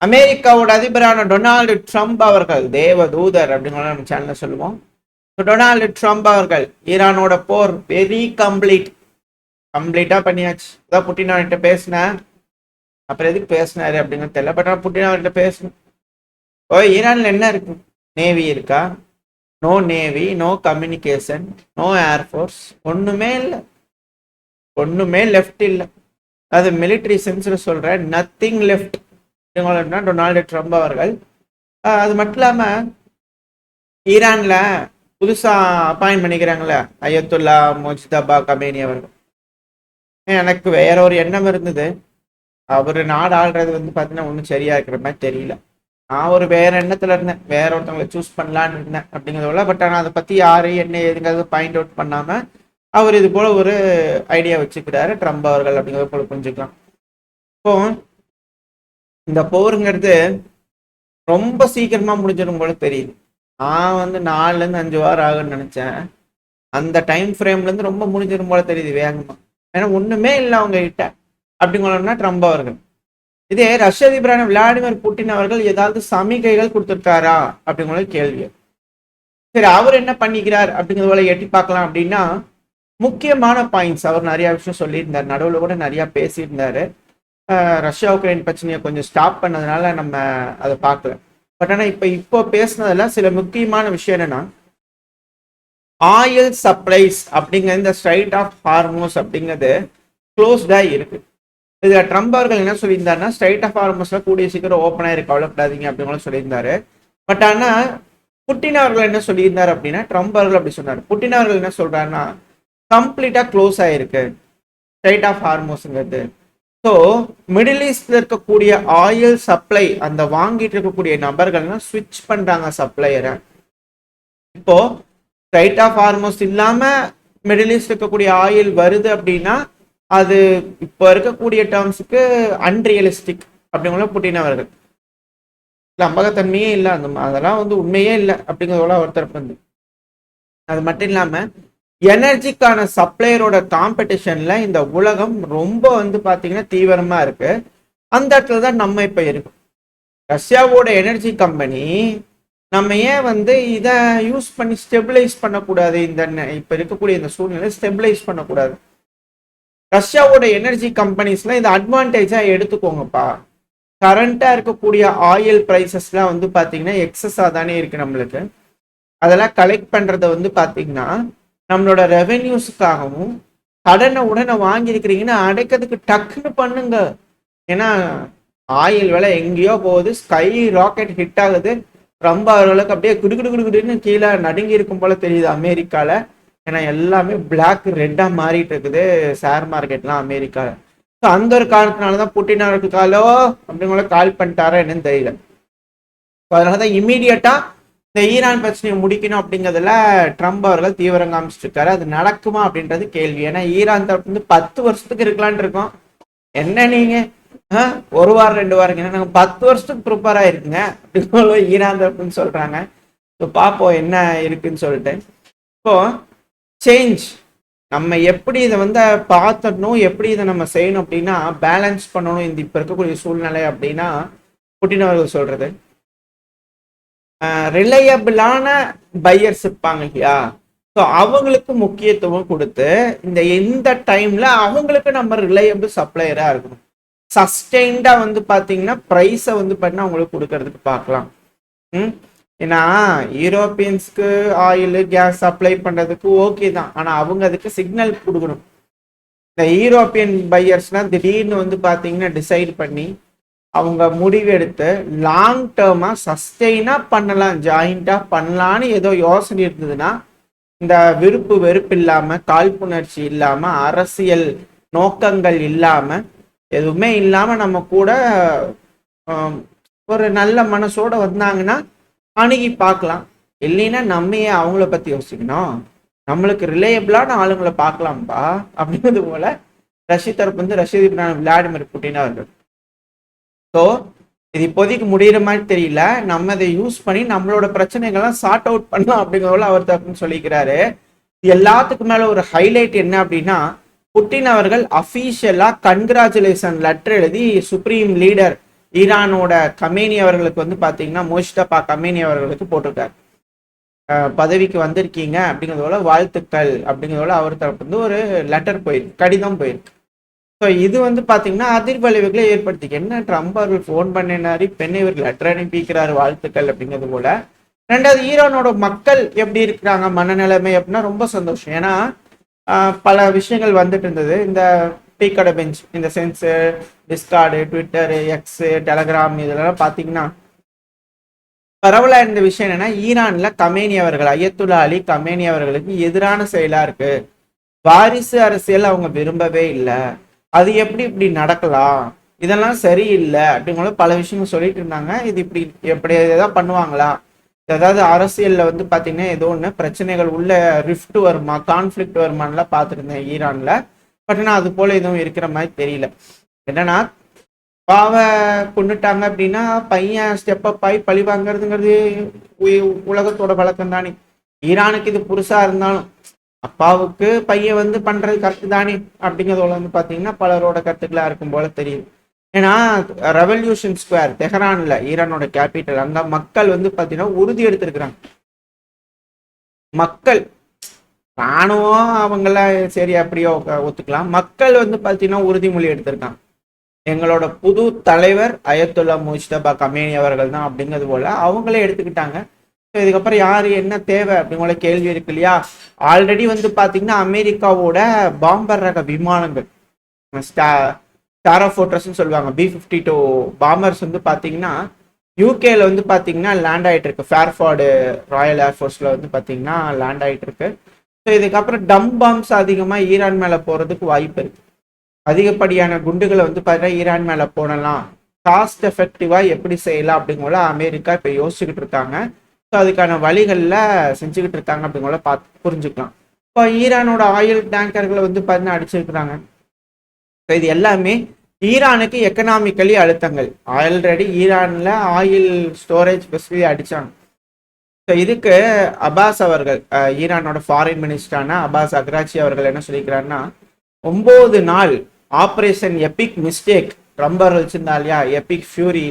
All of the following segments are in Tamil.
அமெரிக்காவோட அதிபரான டொனால்டு ட்ரம்ப் அவர்கள் தேவதூதர் அப்படின்னு நம்ம சேனல்ல சொல்லுவோம். டொனால்டு ட்ரம்ப் அவர்கள் ஈரானோட போர் வெரி கம்ப்ளீட்டா பண்ணியாச்சு. அதான் புட்டின் அவர்கிட்ட பேசினேன். அப்புறம் எதுக்கு பேசினாரு அப்படின்னு தெரியல. பட் நான் புட்டின் அவர்கிட்ட பேசணும். ஓ, ஈரான்ல என்ன இருக்கு? நேவி இருக்கா? No navy, no communication, no air force, ஒண்ணுமே இல்லை. ஒண்ணுமே லெஃப்ட் இல்லை. அது மிலிட்ரி சென்ஸ்ல சொல்றேன், நத்திங் லெஃப்ட் டொனால்டு ட்ரம்ப் அவர்கள். அது மட்டும் இல்லாம ஈரான்ல புதுசா அப்பாயின்ட் பண்ணிக்கிறாங்களே அயத்துல்லா மொஜ்தபா கமேனி அவர்கள். எனக்கு வேற ஒரு எண்ணம் இருந்தது. அவரு நாடு ஆள்றது வந்து பாத்தீங்கன்னா ஒன்றும் சரியா இருக்கிற மாதிரி தெரியல. நான் ஒரு வேற எண்ணத்துல இருந்தேன், வேற ஒருத்தவங்களை சூஸ் பண்ணலான்னு இருந்தேன் அப்படிங்கிறத. பட் ஆனால் அதை பத்தி யாரு என்ன எதுங்கிறது பாயிண்ட் அவுட் பண்ணாம அவர் இது போல ஒரு ஐடியா வச்சுக்கிறாரு ட்ரம்ப் அவர்கள் அப்படிங்கிறத போல புரிஞ்சுக்கலாம். இப்போ இந்த போருங்கிறது ரொம்ப சீக்கிரமா முடிஞ்சிடும் போல தெரியுது. நான் வந்து 4 to 5 வாரம் ஆகுன்னு நினைச்சேன். அந்த டைம் ஃப்ரேம்ல இருந்து ரொம்ப முடிஞ்சிடும் போல தெரியுது வேகமா. ஏன்னா ஒண்ணுமே இல்லை அவங்க கிட்ட அப்படிங்கன்னா ட்ரம்ப் அவர்கள். இதே ரஷ்ய அதிபரான விளாடிமிர் புட்டின் அவர்கள் ஏதாவது சமிகைகள் கொடுத்துருக்காரா அப்படிங்கிற கேள்வி. சரி, அவர் என்ன பண்ணிக்கிறார் அப்படிங்கிறது போல எட்டி பார்க்கலாம். அப்படின்னா முக்கியமான பாயிண்ட்ஸ் அவர் நிறைய விஷயம் சொல்லியிருந்தார். நடுவில் கூட நிறைய பேசியிருந்தாரு. ரஷ்யா உக்ரைன் பிரச்சனையை கொஞ்சம் ஸ்டாப் பண்ணதுனால நம்ம அதை பார்க்கல. பட் ஆனால் இப்போ பேசுனதுல சில முக்கியமான விஷயம் என்னன்னா, ஆயில் சப்ளைஸ் அப்படிங்கிற இந்த ஸ்ட்ரைட் ஆஃப் ஹார்மோஸ் அப்படிங்கிறது க்ளோஸ்டா இருக்கு. இதுல ட்ரம்ப் அவர்கள் என்ன சொல்லியிருந்தாருன்னா, ஸ்ட்ரைட் ஆஃப் ஹார்மோஸ்ல கூடிய சீக்கிரம் ஓப்பனா இருக்கு, கவலைப்படாதீங்க அப்படின்னு சொல்லியிருந்தாரு. பட் ஆனா புட்டின் அவர்கள் என்ன சொல்லியிருந்தாரு அப்படின்னா, ட்ரம்ப் அவர்கள் அப்படி சொன்னார். புட்டின் அவர்கள் என்ன சொல்றாருன்னா, கம்ப்ளீட்டா க்ளோஸ் ஆயிருக்கு ஸ்ட்ரைட் ஆஃப் ஹார்மோஸ்ங்கிறது. ஸோ மிடில் ஈஸ்ட்ல இருக்கக்கூடிய ஆயில் சப்ளை அந்த வாங்கிட்டு இருக்கக்கூடிய நபர்கள்லாம் ஸ்விட்ச் பண்றாங்க சப்ளையரை. இப்போ ஸ்ட்ரைட் ஆஃப் ஹார்மோஸ் இல்லாம மிடில் ஈஸ்ட் இருக்கக்கூடிய ஆயில் வருது அப்படின்னா அது இப்போ இருக்கக்கூடிய டேர்ம்ஸுக்கு அன்ரியலிஸ்டிக் அப்படிங்கிற புட்டின் அவர்கள். நம்பகத்தன்மையே இல்லை, அதெல்லாம் வந்து உண்மையே இல்லை அப்படிங்கிறதோட ஒரு தரப்பு வந்து. அது மட்டும் இல்லாம எனர்ஜிக்கான சப்ளையரோட காம்படிஷன்ல இந்த உலகம் ரொம்ப வந்து பாத்தீங்கன்னா தீவிரமா இருக்கு. அந்த இடத்துல தான் நம்ம இப்ப இருக்கோம். ரஷ்யாவோட எனர்ஜி கம்பெனி நம்ம ஏன் வந்து இதை யூஸ் பண்ணி ஸ்டெபிலைஸ் பண்ணக்கூடாது? இந்த இப்ப இருக்கக்கூடிய இந்த சூழ்நிலை ஸ்டெபிலைஸ் பண்ணக்கூடாது. ரஷ்யாவோட எனர்ஜி கம்பெனிஸ்ல இந்த அட்வான்டேஜா எடுத்துக்கோங்கப்பா. கரண்டா இருக்கக்கூடிய ஆயில் பிரைசஸ்லாம் வந்து பாத்தீங்கன்னா எக்ஸஸா தானே இருக்கு நம்மளுக்கு. அதெல்லாம் கலெக்ட் பண்றத வந்து பாத்தீங்கன்னா நம்மளோட ரெவென்யூஸுக்காகவும் கடனை உடனே வாங்கியிருக்கிறீங்கன்னா அடைக்கிறதுக்கு டக்குன்னு பண்ணுங்க. ஏன்னா ஆயில் விலை எங்கேயோ போகுது, ஸ்கை ராக்கெட் ஹிட் ஆகுது. ரொம்ப அவர்களுக்கு அப்படியே குடுக்குன்னு கீழே நடுங்கி இருக்கும் போல தெரியுது அமெரிக்கால. ஏன்னா எல்லாமே பிளாக் ரெட்டா மாறிட்டு இருக்குது ஷேர் மார்க்கெட்லாம் அமெரிக்கால. ஸோ அந்த ஒரு காரணத்தினாலதான் புட்டின் அவருக்கு காலோ அப்படிங்கிற கால் பண்ணிட்டாரா என்னன்னு தெரியல. அதனாலதான் இம்மீடியட்டா இந்த ஈரான் பிரச்சனையை முடிக்கணும் அப்படிங்கிறதுல ட்ரம்ப் அவர்கள் தீவிரம் காமிச்சிட்டு இருக்காரு. அது நடக்குமா அப்படின்றது கேள்வி. ஏன்னா ஈரான் தரப்பு வந்து 10 வருஷத்துக்கு இருக்கலான் இருக்கோம். என்ன நீங்க 1 வாரம் 2 வாரம் நாங்கள் 10 வருஷத்துக்கு ப்ரிப்பேர் ஆயிருக்குங்க அப்படின்னு ஈரான் தரப்புன்னு சொல்றாங்க. ஸோ பார்ப்போம் என்ன இருக்குன்னு சொல்லிட்டு. இப்போ சேஞ்ச் நம்ம எப்படி இதை வந்து பார்த்துடணும், எப்படி இதை நம்ம செய்யணும் அப்படின்னா பேலன்ஸ் பண்ணணும் இந்த இப்ப இருக்கக்கூடிய சூழ்நிலை அப்படின்னா புட்டின் அவர்கள் சொல்றது ரிலையபிளான பையர்ஸ் இருப்பாங்க இல்லையா, ஸோ அவங்களுக்கு முக்கியத்துவம் கொடுத்து இந்த டைம்ல அவங்களுக்கு நம்ம ரிலையபிள் சப்ளையரா இருக்கணும். சஸ்டெயின்டா வந்து பாத்தீங்கன்னா ப்ரைஸை வந்து பார்த்தீங்கன்னா அவங்களுக்கு கொடுக்கறதுக்கு பார்க்கலாம். ஏன்னா யூரோப்பியன்ஸ்க்கு ஆயில் கேஸ் சப்ளை பண்றதுக்கு ஓகே தான், ஆனா அவங்க அதுக்கு சிக்னல் கொடுக்கணும். இந்த யூரோப்பியன் பையர்ஸ்லாம் திடீர்னு வந்து பாத்தீங்கன்னா டிசைட் பண்ணி அவங்க முடிவு எடுத்து லாங் டேர்மா சஸ்டெயினா பண்ணலாம், ஜாயிண்டா பண்ணலான்னு ஏதோ யோசனை இருந்ததுன்னா, இந்த விருப்பு வெறுப்பு இல்லாம காழ்ப்புணர்ச்சி இல்லாம அரசியல் நோக்கங்கள் இல்லாம எதுவுமே இல்லாம நம்ம கூட ஒரு நல்ல மனசோட வந்தாங்கன்னா அணுகி பார்க்கலாம். இல்லைன்னா நம்ம ஏன் அவங்கள பத்தி யோசிக்கணும், நம்மளுக்கு ரிலேயபிளான ஆளுங்களை பார்க்கலாம்ப்பா அப்படிங்கிறது போல ரஷ்ய தரப்பு வந்து ரஷ்ய அதிபர் விளாடிமிர் புட்டின் அவர்கள். ஸோ இது இப்போதைக்கு முடிகிற மாதிரி தெரியல. நம்ம இதை யூஸ் பண்ணி நம்மளோட பிரச்சனைகள்லாம் சார்ட் அவுட் பண்ணலாம் அப்படிங்கிறத அவர் தரப்புன்னு சொல்லிக்கிறாரு. எல்லாத்துக்கு மேல ஒரு ஹைலைட் என்ன அப்படின்னா, புட்டின் அவர்கள் அஃபீஷியலா கன்கிராச்சுலேஷன் லெட்டர் எழுதி சுப்ரீம் லீடர் ஈரானோட கமேனி அவர்களுக்கு வந்து பார்த்தீங்கன்னா முஜ்தபா கமேனி அவர்களுக்கு போட்டிருக்காரு. பதவிக்கு வந்திருக்கீங்க அப்படிங்கிறதோட வாழ்த்துக்கள் அப்படிங்கிறதோட அவர் தரப்பு வந்து ஒரு லெட்டர் போயிருக்கு, கடிதம் போயிருக்கு. ஸோ இது வந்து பார்த்தீங்கன்னா அதிர்வலைவுகளை ஏற்படுத்திக்கு. என்ன ட்ரம்ப் அவர்கள் ஃபோன் பண்ணினாரு, பெண்ணை இவர் லெட்டர் அனுப்பிக்கிறாரு வாழ்த்துக்கள் அப்படிங்கிறது போல. ரெண்டாவது ஈரானோட மக்கள் எப்படி இருக்கிறாங்க மனநிலைமை அப்படின்னா ரொம்ப சந்தோஷம். ஏன்னா பல விஷயங்கள் வந்துட்டு இருந்தது. இந்த டீ கடை பெஞ்ச், இந்த sense, Discord, Twitter, x, Telegram இதெல்லாம் பார்த்தீங்கன்னா பரவலா இருந்த விஷயம் என்னன்னா, ஈரான்ல கமேனி அவர்கள், அயத்துல்லா அலி கமேனி அவர்களுக்கு எதிரான செயலா இருக்கு. வாரிசு அரசியல் அவங்க விரும்பவே இல்லை. அது எப்படி இப்படி நடக்கலாம், இதெல்லாம் சரியில்லை அப்படிங்கிற பல விஷயங்கள் சொல்லிட்டு இருந்தாங்க. இது இப்படி எப்படி ஏதாவது பண்ணுவாங்களா, ஏதாவது அரசியல்ல வந்து பாத்தீங்கன்னா ஏதோ ஒன்று பிரச்சனைகள் உள்ள ரிஃப்ட் வருமா, கான்ஃபிளிக்ட் வருமானலாம் பார்த்துருந்தேன் ஈரான்ல. பட் ஆனால் அது போல எதுவும் இருக்கிற மாதிரி தெரியல. என்னன்னா பாவ கொண்டுட்டாங்க அப்படின்னா பையன் ஸ்டெப் அப் ஆகி பழி வாங்குறதுங்கிறது உலகத்தோட வழக்கம் தானே. ஈரானுக்கு இது புதுசா இருந்தாலும் அப்பாவுக்கு பையன் வந்து பண்றது கரெக்ட் தானே அப்படிங்கிறதோட வந்து பாத்தீங்கன்னா பலரோட கருத்துக்களா இருக்கும் போல தெரியுது. ஏன்னா ரெவல்யூஷன் ஸ்கொயர் தெஹரான்ல, ஈரானோட கேபிட்டல், அங்க மக்கள் வந்து பாத்தீங்கன்னா உறுதி எடுத்திருக்கிறாங்க. மக்கள், ராணுவம் அவங்கள சரி அப்படியோ ஒத்துக்கலாம், மக்கள் வந்து பாத்தீங்கன்னா உறுதிமொழி எடுத்திருக்காங்க. எங்களோட புது தலைவர் அயத்துல்லா முஜ்தபா கமேனி அவர்கள் தான் அப்படிங்கிறது போல அவங்களே எடுத்துக்கிட்டாங்க. இதுக்கப்புறம் யாரு என்ன தேவை அப்படிங்கிற கேள்வி இருக்கு இல்லையா. ஆல்ரெடி வந்து பாத்தீங்கன்னா அமெரிக்காவோட பாம்பர் ரக விமானங்கள், ஸ்டார் ஃபோர்ட்ரஸ்ன்னு சொல்லுவாங்க, B-52 பாம்பர்ஸ் வந்து பாத்தீங்கன்னா யூகேல வந்து பாத்தீங்கன்னா லேண்ட் ஆயிட்டு இருக்கு. ஃபேர்ஃபார்டு ராயல் ஏர்ஃபோர்ஸ்ல வந்து பாத்தீங்கன்னா லேண்ட் ஆயிட்டு இருக்கு. ஸோ இதுக்கப்புறம் டம் பாம்ஸ் அதிகமா ஈரான் மேல போறதுக்கு வாய்ப்பு இருக்கு. அதிகப்படியான குண்டுகளை வந்து பார்த்தீங்கன்னா ஈரான் மேல போடலாம், காஸ்ட் எஃபெக்டிவா எப்படி செய்யலாம் அப்படிங்கிற அமெரிக்கா இப்போ யோசிச்சுக்கிட்டு இருக்காங்க. ஸோ அதுக்கான வழிகளில் செஞ்சுக்கிட்டு இருக்காங்க அப்படிங்கிற பார்த்து புரிஞ்சுக்கலாம். இப்போ ஈரானோட ஆயில் டேங்கர்களை வந்து பார்த்தீங்கன்னா அடிச்சிருக்கிறாங்க. ஸோ இது எல்லாமே ஈரானுக்கு எக்கனாமிக்கலி அழுத்தங்கள். ஆல்ரெடி ஈரான்ல ஆயில் ஸ்டோரேஜ் ஃபெசிலிட்டி அடிச்சாங்க. ஸோ இதுக்கு அப்பாஸ் அவர்கள், ஈரானோட ஃபாரின் மினிஸ்டரான அப்பாஸ் அக்ராச்சி அவர்கள் என்ன சொல்லிக்கிறாருன்னா, 9 நாள் ஆப்ரேஷன் எபிக் மிஸ்டேக், ட்ரம்பர் வச்சிருந்தா இல்லையா எபிக் ஃபியூரி.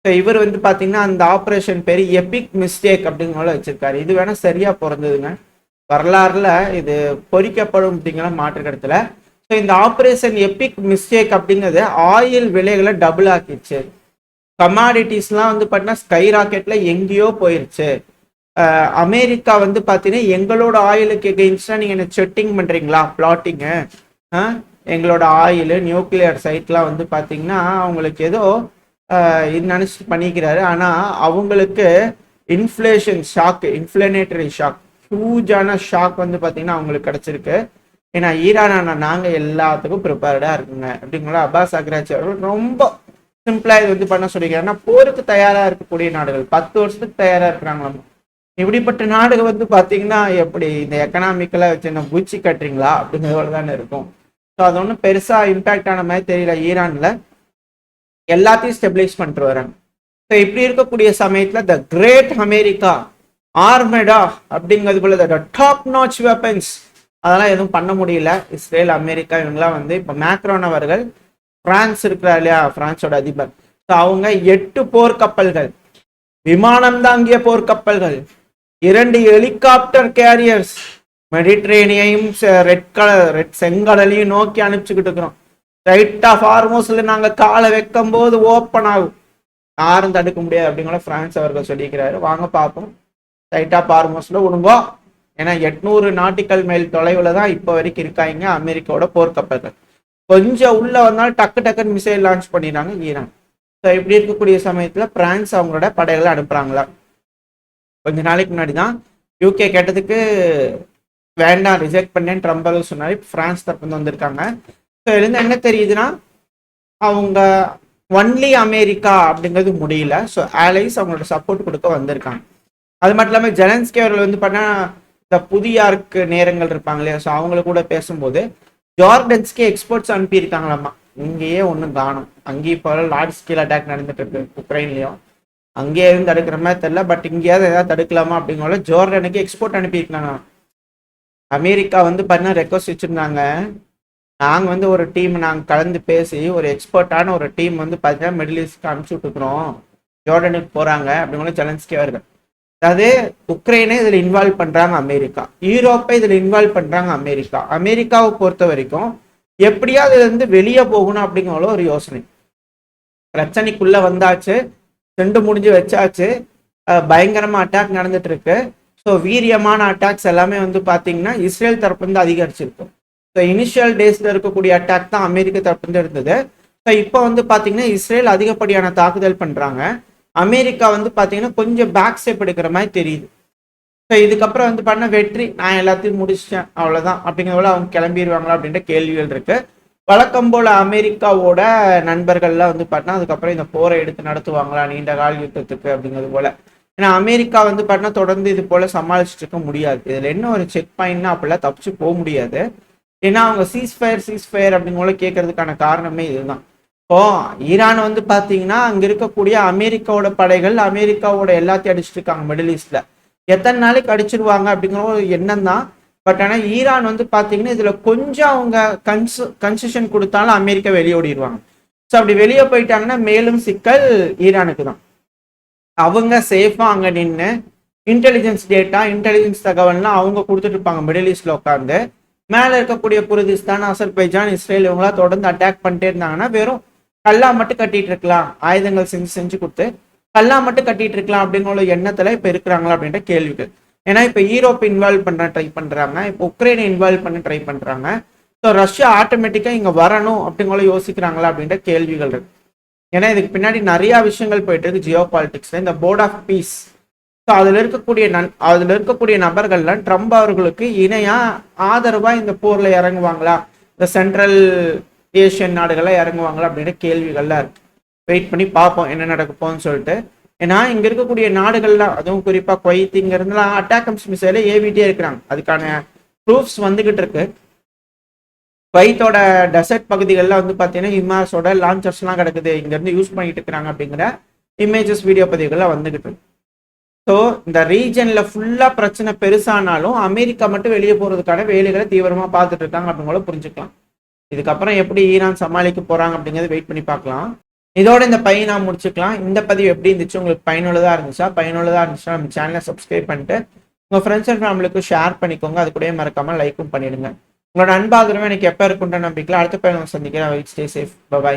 ஸோ இவர் வந்து பார்த்தீங்கன்னா அந்த ஆப்ரேஷன் பேர் எபிக் மிஸ்டேக் அப்படிங்கிற வச்சிருக்காரு. இது வேணா சரியா பிறந்ததுங்க, வரலாறுல இது பொறிக்கப்படும் அப்படிங்கிற மாற்று கருத்துல. ஸோ இந்த ஆப்ரேஷன் எபிக் மிஸ்டேக் அப்படிங்கிறது ஆயில் விலைகளை டபுள் ஆக்கிடுச்சு. கமாடிட்டிஸ்லாம் வந்து பார்த்தீங்கன்னா ஸ்கை ராக்கெட்ல எங்கேயோ போயிருச்சு. அமெரிக்கா வந்து பார்த்தீங்கன்னா எங்களோட ஆயிலுக்கு எகெயின்ஸ்டா நீங்க என்ன செட்டிங் பண்றீங்களா, பிளாட்டிங்கு, எங்களோட ஆயில் நியூக்ளியர் சைட்லாம் வந்து பார்த்தீங்கன்னா அவங்களுக்கு ஏதோ இது நினச்சிட்டு பண்ணிக்கிறாரு. ஆனால் அவங்களுக்கு இன்ஃப்ளேஷன் ஷாக், இன்ஃப்ளனேட்டரி ஷாக், ஹியூஜான ஷாக் வந்து பார்த்தீங்கன்னா அவங்களுக்கு கிடைச்சிருக்கு. ஏன்னா ஈரானான நாங்கள் எல்லாத்துக்கும் ப்ரிப்பேர்டாக இருக்குங்க அப்படிங்களா அப்பாஸ் அக்ராச்சி அவர்கள் ரொம்ப சிம்பிளாக இது வந்து பண்ண சொல்லிக்கிறாங்கன்னா, போருக்கு தயாராக இருக்கக்கூடிய நாடுகள் 10 வருஷத்துக்கு தயாராக இருக்கிறாங்களாம். இப்படிப்பட்ட நாடுகள் வந்து பார்த்தீங்கன்னா எப்படி இந்த எக்கனாமிக்கலாக வச்சு என்ன பூச்சி கட்டுறீங்களா அப்படிங்கிறதோட தானே இருக்கும். ஸோ அது ஒன்றும் பெருசாக இம்பேக்ட் ஆன மாதிரி தெரியல. ஈரானில் எல்லாத்தையும் ஸ்டெபிலைஸ் பண்ணிட்டு வராங்க. ஸோ இப்படி இருக்கக்கூடிய சமயத்தில் த கிரேட் அமெரிக்கா ஆர்மெடா அப்படிங்கிறது போல த டாப் நாச் வெப்பன்ஸ் அதெல்லாம் எதுவும் பண்ண முடியல. இஸ்ரேல், அமெரிக்கா இவங்கெல்லாம் வந்து இப்போ மேக்ரோன் அவர்கள், பிரான்ஸ் இருக்கிறார் இல்லையா, பிரான்ஸோட அதிபர், ஸோ அவங்க 8 போர்க்கப்பல்கள், விமானம் தாங்கிய போர்க்கப்பல்கள், 2 ஹெலிகாப்டர் கேரியர்ஸ், மெடிட்ரேனியையும் ரெட் செங்கடலையும் நோக்கி அனுப்பிச்சுக்கிட்டு இருக்கிறோம். ரைட் ஆஃப் ஹார்மோஸ்ல நாங்க காலை வைக்கும் போது ஓப்பன் ஆகும், யாரும் தடுக்க முடியாது அப்படிங்கிற பிரான்ஸ் அவர்கள் சொல்லியிருக்கிறாரு. வாங்க பார்ப்போம் ரைட் ஆஃப் ஹார்மோஸ்ல விடுங்கோ. ஏன்னா 800 நாட்டிக்கல் மைல் தொலைவுல தான் இப்போ வரைக்கும் இருக்காங்க அமெரிக்காவோட போர்க்கப்பல்கள். கொஞ்சம் உள்ள வந்தாலும் டக்கு டக்குன்னு மிசைல் லான்ச் பண்ணிடுறாங்க ஈரான். ஸோ இப்படி இருக்கக்கூடிய சமயத்துல பிரான்ஸ் அவங்களோட படைகளை அனுப்புறாங்களா. கொஞ்ச நாளைக்கு முன்னாடி தான் யூகே கேட்டதுக்கு வேண்டாம் ரிஜெக்ட் பண்ணேன்னு ட்ரம்ப் சொன்னாரு. பிரான்ஸ் தரப்பு வந்திருக்காங்க. ஸோ இதுலேருந்து என்ன தெரியுதுன்னா, அவங்க ஒன்லி அமெரிக்கா அப்படிங்கிறது முடியல. ஸோ ஆலைஸ் அவங்களோட சப்போர்ட் கொடுக்க வந்திருக்காங்க. அது மட்டும் இல்லாமல் ஜெலன்ஸ்கி அவர்கள் வந்து பண்ணா இந்த புதியாருக்கு நேரங்கள் இருப்பாங்க இல்லையா, ஸோ அவங்கள கூட பேசும்போது ஜார்டன்ஸ்க்கு எக்ஸ்போர்ட்ஸ் அனுப்பியிருக்காங்களாமா. இங்கேயே ஒன்றும் காணும். அங்கேயும் இப்போ லார்ஜ் ஸ்கேல் அட்டாக் நடந்துட்டு இருக்கு உக்ரைன்லயும். அங்கேயே எதுவும் தடுக்கிற மாதிரி தெரியல. பட் இங்கேயாவது ஏதாவது தடுக்கலாமா அப்படிங்கிற ஜோர்டனுக்கு எக்ஸ்போர்ட் அனுப்பியிருக்காங்க. அமெரிக்கா வந்து பார்த்தீங்கன்னா ரெக்வஸ்ட் வச்சிருந்தாங்க, நாங்கள் வந்து ஒரு டீம் நாங்கள் கலந்து பேசி ஒரு எக்ஸ்பர்ட்டான ஒரு டீம் வந்து பார்த்தீங்கன்னா மிடில் ஈஸ்ட்க்கு அனுப்பிச்சு விட்டுக்கிறோம், ஜோர்டனுக்கு போகிறாங்க அப்படிங்கிற செலன்ஸ்கி வருது. அதாவது உக்ரைனை இதில் இன்வால்வ் பண்ணுறாங்க அமெரிக்கா, யூரோப்பை இதில் இன்வால்வ் பண்ணுறாங்க அமெரிக்கா. அமெரிக்காவை பொறுத்த வரைக்கும் எப்படியாவது இதுலேருந்து வெளியே போகணும் அப்படிங்கிற ஒரு யோசனை. பிரச்சனைக்குள்ளே வந்தாச்சு, ரெண்டு முடிஞ்சு வச்சாச்சு, பயங்கரமாக அட்டாக் நடந்துட்டு இருக்கு. ஸோ வீரியமான அட்டாக்ஸ் எல்லாமே வந்து பார்த்தீங்கன்னா இஸ்ரேல் தரப்பு வந்து அதிகரிச்சிருக்கும். ஸோ இனிஷியல் டேஸில் இருக்கக்கூடிய அட்டாக் தான் அமெரிக்க தரப்பு வந்து இருந்தது. ஸோ இப்போ வந்து பார்த்தீங்கன்னா இஸ்ரேல் அதிகப்படியான தாக்குதல் பண்ணுறாங்க, அமெரிக்கா வந்து பார்த்தீங்கன்னா கொஞ்சம் பேக் ஸ்டெப் எடுக்கிற மாதிரி தெரியுது. ஸோ இதுக்கப்புறம் வந்து பண்ண வெற்றி, நான் எல்லாத்தையும் முடிச்சிட்டேன் அவ்வளோதான் அப்படிங்கிறத அவங்க கிளம்பிடுவாங்களா அப்படின்ற கேள்விகள் இருக்கு. வழக்கம் போல அமெரிக்காவோட நண்பர்கள்லாம் வந்து பார்த்தீங்கன்னா அதுக்கப்புறம் இந்த போரை எடுத்து நடத்துவாங்களா நீண்ட கால யுத்தத்துக்கு அப்படிங்கிறது போல. ஏன்னா அமெரிக்கா வந்து பார்த்தீங்கன்னா தொடர்ந்து இது போல சமாளிச்சுட்டு இருக்க முடியாது. இதுல என்ன ஒரு செக் பாயிண்ட்னா அப்படிலாம் தப்பிச்சு போக முடியாது. ஏன்னா அவங்க சீஸ்ஃபயர் அப்படிங்கிற கேட்கறதுக்கான காரணமே இதுதான். இப்போ ஈரான் வந்து பாத்தீங்கன்னா அங்க இருக்கக்கூடிய அமெரிக்காவோட படைகள் அமெரிக்காவோட எல்லாத்தையும் அடிச்சுட்டு இருக்காங்க மிடில் ஈஸ்ட்ல. எத்தனை நாளைக்கு அடிச்சிருவாங்க அப்படிங்கிற ஒரு எண்ணம் தான். பட் ஆனால் ஈரான் வந்து பாத்தீங்கன்னா இதுல கொஞ்சம் அவங்க கன்செஷன் கொடுத்தாலும் அமெரிக்கா வெளியே ஓடிடுவாங்க. ஸோ அப்படி வெளியே போயிட்டாங்கன்னா மேலும் சிக்கல் ஈரானுக்கு தான். அவங்க சேஃபா அங்க நின்று இன்டெலிஜென்ஸ் டேட்டா இன்டெலிஜென்ஸ் தகவல்லாம் அவங்க கொடுத்துட்டு இருப்பாங்க மிடில் ஈஸ்ட்ல உட்காந்து. மேல இருக்கக்கூடிய குர்திஸ்தான் அசர்பைஜான் இஸ்ரேல் இவங்களா தொடர்ந்து அட்டாக் பண்ணிட்டே இருந்தாங்கன்னா வெறும் கல்லா மட்டும் கட்டிட்டு இருக்கலாம், ஆயுதங்கள் செஞ்சு கொடுத்து கல்லா மட்டும் கட்டிட்டு இருக்கலாம் அப்படிங்கிற எண்ணத்துல இப்ப இருக்கிறாங்களா அப்படின்ற கேள்விகள். ஏன்னா இப்ப யூரோப் இன்வால்வ் பண்ண ட்ரை பண்றாங்க, இப்போ உக்ரைனை இன்வால்வ் பண்ண ட்ரை பண்றாங்க. ஸோ ரஷ்யா ஆட்டோமேட்டிக்கா இங்க வரணும் அப்படிங்கிற யோசிக்கிறாங்களா அப்படின்ற கேள்விகள் இருக்கு. ஏன்னா இதுக்கு பின்னாடி நிறைய விஷயங்கள் போயிட்டு இருக்கு ஜியோ பாலிட்டிக்ஸ்ல. இந்த போர்ட் ஆஃப் பீஸ், ஸோ அதுல இருக்கக்கூடிய நபர்கள்லாம் ட்ரம்ப் அவர்களுக்கு இணையா ஆதரவா இந்த போர்ல இறங்குவாங்களா, இந்த சென்ட்ரல் ஏஷியன் நாடுகள்லாம் இறங்குவாங்களா அப்படின்ற கேள்விகள்லாம் இருக்கு. வெயிட் பண்ணி பார்ப்போம் என்ன நடக்க போகும்னு சொல்லிட்டு. ஏன்னா இங்க இருக்கக்கூடிய நாடுகள்லாம் அதுவும் குறிப்பா குவைத் இங்க இருந்தெல்லாம் அட்டாக்கம்ஸ் மிசைல ஏவிட்டே இருக்கிறாங்க, அதுக்கான ப்ரூஃப்ஸ் வந்துகிட்டு இருக்கு. குவைத்தோட டெசர்ட் பகுதிகளில் வந்து பார்த்தீங்கன்னா இமாஸோட லான்ச்சர்ஸ்லாம் கிடக்குது, இங்கேருந்து யூஸ் பண்ணிட்டு இருக்கிறாங்க அப்படிங்கிற இமேஜஸ் வீடியோ பதிவுகள்லாம் வந்துகிட்டு இருக்கு. ஸோ இந்த ரீஜன்ல ஃபுல்லா பிரச்சனை பெருசானாலும் அமெரிக்கா மட்டும் வெளியே போறதுக்கான வேலைகளை தீவிரமா பார்த்துட்டு இருக்காங்க அப்படிங்கள புரிஞ்சுக்கலாம். இதுக்கப்புறம் எப்படி ஈரான் சமாளிக்க போறாங்க அப்படிங்கிறத வெயிட் பண்ணி பார்க்கலாம். இதோட இந்த பதிவை நான் முடிச்சுக்கலாம். இந்த பதிவு எப்படி இருந்துச்சு, உங்களுக்கு பயனுள்ளதா இருந்துச்சுன்னா நம்ம சேனலை சப்ஸ்கிரைப் பண்ணிட்டு உங்க ஃப்ரெண்ட்ஸ் அண்ட் ஃபேமிலிக்கு ஷேர் பண்ணிக்கோங்க. அது கூட மறக்காம லைக்கும் பண்ணிடுங்க. உங்களோட அன்பாதரவு எனக்கு எப்போ இருக்குன்ற நம்பிக்கையில் அடுத்த பயணம் சந்திக்கிறேன். Stay safe, by.